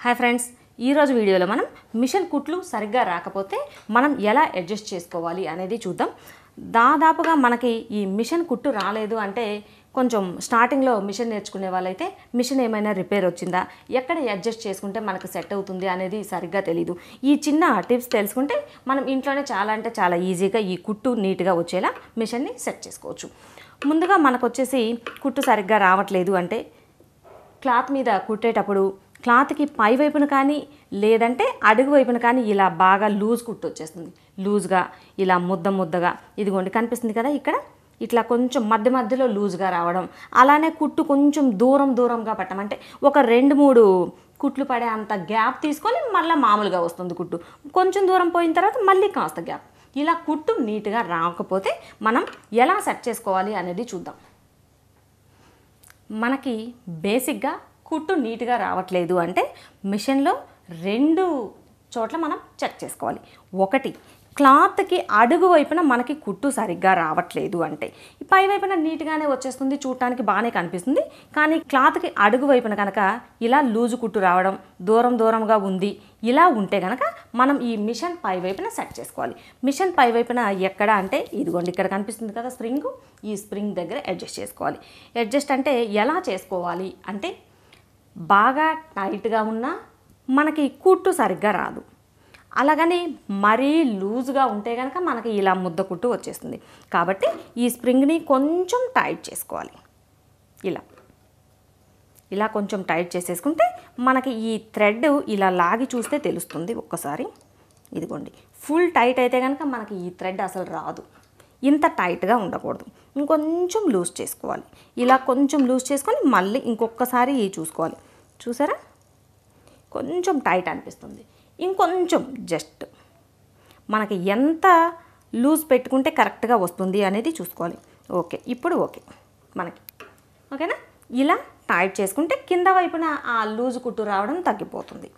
Hi friends, ఈరోజు వీడియోలో మనం మిషన్ కుట్లు సరిగ్గా రాకపోతే మనం ఎలా అడ్జస్ట్ చేసుకోవాలి అనేది చూద్దాం. దాదాపుగా మనకి ఈ మిషన్ కుట్టు రాలేదు అంటే కొంచెం స్టార్టింగ్లో మిషన్ నేర్చుకునే వాళ్ళైతే మిషన్ ఏమైనా రిపేర్ వచ్చిందా, ఎక్కడ అడ్జస్ట్ చేసుకుంటే మనకు సెట్ అవుతుంది అనేది సరిగ్గా తెలీదు. ఈ చిన్న టిప్స్ తెలుసుకుంటే మనం ఇంట్లోనే చాలా ఈజీగా ఈ కుట్టు నీట్గా వచ్చేలా మిషన్ని సెట్ చేసుకోవచ్చు. ముందుగా మనకు వచ్చేసి కుట్టు సరిగ్గా రావట్లేదు అంటే క్లాత్ మీద కుట్టేటప్పుడు క్లాత్కి పై వైపున కానీ లేదంటే అడుగు వైపున కానీ ఇలా బాగా లూజ్ కుట్టు వచ్చేస్తుంది. లూజ్గా ఇలా ముద్దగా ఇదిగోండి కనిపిస్తుంది కదా, ఇక్కడ ఇట్లా కొంచెం మధ్యలో లూజ్గా రావడం, అలానే కుట్టు కొంచెం దూరంగా పట్టమంటే ఒక 2-3 కుట్లు పడే అంత గ్యాప్ తీసుకొని మళ్ళీ మామూలుగా వస్తుంది కుట్టు. కొంచెం దూరం పోయిన తర్వాత మళ్ళీ కాస్త గ్యాప్. ఇలా కుట్టు నీట్గా రాకపోతే మనం ఎలా సెట్ చేసుకోవాలి అనేది చూద్దాం. మనకి బేసిక్గా కుట్టు నీట్గా రావట్లేదు అంటే మిషన్లో 2 చోట్ల మనం చెక్ చేసుకోవాలి. ఒకటి, క్లాత్కి అడుగు వైపున మనకి కుట్టు సరిగ్గా రావట్లేదు అంటే పై వైపున నీట్గానే వచ్చేస్తుంది, చూడటానికి బాగానే కనిపిస్తుంది. కానీ క్లాత్కి అడుగు వైపున కనుక ఇలా లూజు కుట్టు రావడం, దూరంగా ఉంది, ఇలా ఉంటే కనుక మనం ఈ మిషన్ పై వైపున సెట్ చేసుకోవాలి. మిషన్ పై వైపున ఎక్కడ అంటే ఇదిగోండి ఇక్కడ కనిపిస్తుంది కదా స్ప్రింగ్, ఈ స్ప్రింగ్ దగ్గర అడ్జస్ట్ చేసుకోవాలి. అడ్జస్ట్ అంటే ఎలా చేసుకోవాలి అంటే బాగా టైట్గా ఉన్నా మనకి కుట్టు సరిగ్గా రాదు, అలాగని మరీ లూజ్గా ఉంటే కనుక మనకి ఇలా ముద్ద కుట్టు వచ్చేస్తుంది. కాబట్టి ఈ స్ప్రింగ్ని కొంచెం టైట్ చేసుకోవాలి. ఇలా కొంచెం టైట్ చేసేసుకుంటే మనకి ఈ థ్రెడ్ ఇలా లాగి చూస్తే తెలుస్తుంది ఒక్కసారి. ఇదిగోండి ఫుల్ టైట్ అయితే కనుక మనకి ఈ థ్రెడ్ అసలు రాదు. ఇంత టైట్గా ఉండకూడదు, ఇంకొంచెం లూజ్ చేసుకోవాలి. ఇలా కొంచెం లూజ్ చేసుకొని మళ్ళీ ఇంకొకసారి చూసుకోవాలి. చూసారా, కొంచెం టైట్ అనిపిస్తుంది, ఇంకొంచెం జస్ట్ మనకి ఎంత లూజ్ పెట్టుకుంటే కరెక్ట్గా వస్తుంది అనేది చూసుకోవాలి. ఓకే, ఇప్పుడు ఓకే మనకి ఓకేనా. ఇలా టైట్ చేసుకుంటే కింద వైపున ఆ లూజ్ కుట్టు రావడం తగ్గిపోతుంది.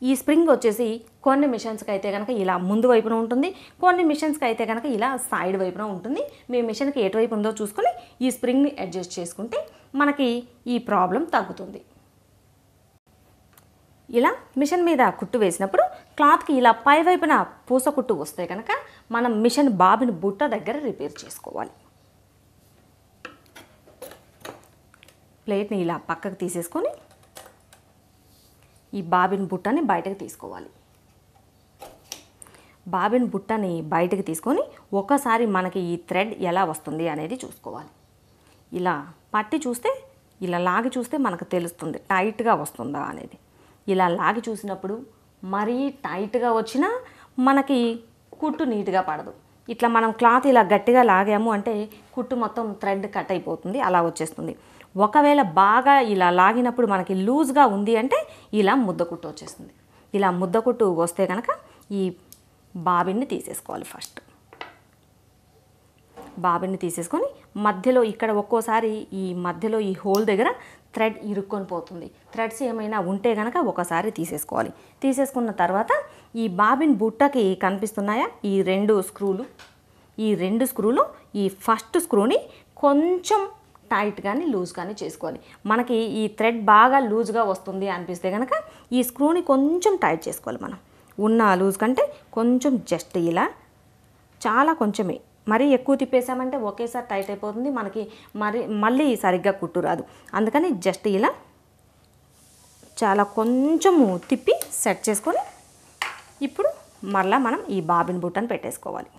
ఈ స్ప్రింగ్ వచ్చేసి కొన్ని మిషన్స్కి అయితే కనుక ఇలా ముందు వైపున ఉంటుంది, కొన్ని మిషన్స్కి అయితే కనుక ఇలా సైడ్ వైపున ఉంటుంది. మీ మిషన్కి ఎటువైపు ఉందో చూసుకొని ఈ స్ప్రింగ్ని అడ్జస్ట్ చేసుకుంటే మనకి ఈ ప్రాబ్లం తగ్గుతుంది. ఇలా మిషన్ మీద కుట్టు వేసినప్పుడు క్లాత్కి ఇలా పై వైపున పూస కుట్టు వస్తే కనుక మనం మిషన్ బాబిన్ బుట్ట దగ్గర రిపేర్ చేసుకోవాలి. ప్లేట్ని ఇలా పక్కకు తీసేసుకొని ఈ బాబిన్ బుట్టని బయటకు తీసుకోవాలి. బాబిన్ బుట్టని బయటకు తీసుకొని ఒకసారి మనకి ఈ థ్రెడ్ ఎలా వస్తుంది అనేది చూసుకోవాలి. ఇలా పట్టి చూస్తే, ఇలా లాగి చూస్తే మనకు తెలుస్తుంది టైట్గా వస్తుందా అనేది. ఇలా లాగి చూసినప్పుడు మరీ టైట్గా వచ్చినా మనకి కుట్టు నీట్గా పడదు. ఇట్లా మనం క్లాత్ ఇలా గట్టిగా లాగాము అంటే కుట్టు మొత్తం థ్రెడ్ కట్ అయిపోతుంది, అలా వచ్చేస్తుంది. ఒకవేళ బాగా ఇలా లాగినప్పుడు మనకి లూజ్గా ఉంది అంటే ఇలా ముద్ద కుట్టు వచ్చేస్తుంది. ఇలా ముద్ద కుట్టు వస్తే కనుక ఈ బాబిన్ని తీసేసుకోవాలి. ఫస్ట్ బాబిన్ని తీసేసుకొని మధ్యలో ఇక్కడ ఒక్కోసారి ఈ మధ్యలో ఈ హోల్ దగ్గర థ్రెడ్ ఇరుక్కొని పోతుంది. థ్రెడ్స్ ఏమైనా ఉంటే కనుక ఒకసారి తీసేసుకోవాలి. తీసేసుకున్న తర్వాత ఈ బాబిన్ బుట్టకి కనిపిస్తున్నాయా ఈ 2 స్క్రూలు, ఈ 2 స్క్రూలు ఈ ఫస్ట్ స్క్రూని కొంచెం టైట్ కానీ లూజ్ కానీ చేసుకోవాలి. మనకి ఈ థ్రెడ్ బాగా లూజ్గా వస్తుంది అనిపిస్తే కనుక ఈ స్క్రూని కొంచెం టైట్ చేసుకోవాలి. మనం ఉన్న లూజ్ కంటే కొంచెం జస్ట్ ఇలా చాలా కొంచెమే, మరీ ఎక్కువ తిప్పేసామంటే ఒకేసారి టైట్ అయిపోతుంది, మనకి మళ్ళీ సరిగ్గా కుట్టు రాదు. అందుకని జస్ట్ ఇలా చాలా కొంచెము తిప్పి సెట్ చేసుకొని ఇప్పుడు మరలా మనం ఈ బాబిన్ బుట్టని పెట్టేసుకోవాలి.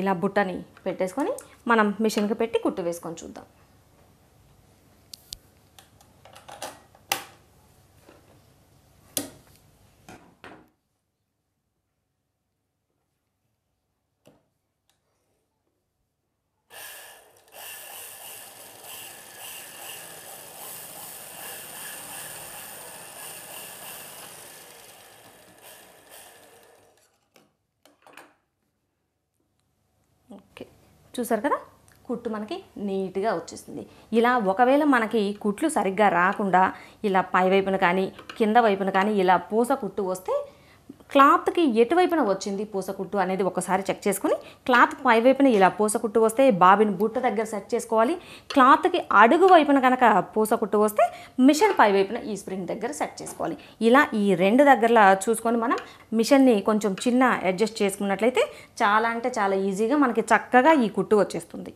ఇలా బుట్టని పెట్టేసుకొని మనం మిషన్కి పెట్టి కుట్టు వేసుకొని చూద్దాం. ఓకే, చూసారు కదా కుట్టు మనకి నీట్గా వచ్చేస్తుంది. ఇలా ఒకవేళ మనకి కుట్లు సరిగ్గా రాకుండా ఇలా పై వైపున కానీ కింద వైపున కానీ ఇలా పూస కుట్టు వస్తే క్లాత్కి ఎటువైపున వచ్చింది పూసకుట్టు అనేది ఒకసారి చెక్ చేసుకుని క్లాత్ పై వైపున ఇలా పూసకుట్టు వస్తే బాబిన్ బుట్ట దగ్గర సెట్ చేసుకోవాలి. క్లాత్కి అడుగు వైపున కనుక పూసకుట్టు వస్తే మిషన్ పై వైపున ఈ స్ప్రింగ్ దగ్గర సెట్ చేసుకోవాలి. ఇలా ఈ 2 దగ్గరలా చూసుకొని మనం మిషన్ని కొంచెం చిన్న అడ్జస్ట్ చేసుకున్నట్లయితే చాలా అంటే చాలా ఈజీగా మనకి చక్కగా ఈ కుట్టు వచ్చేస్తుంది.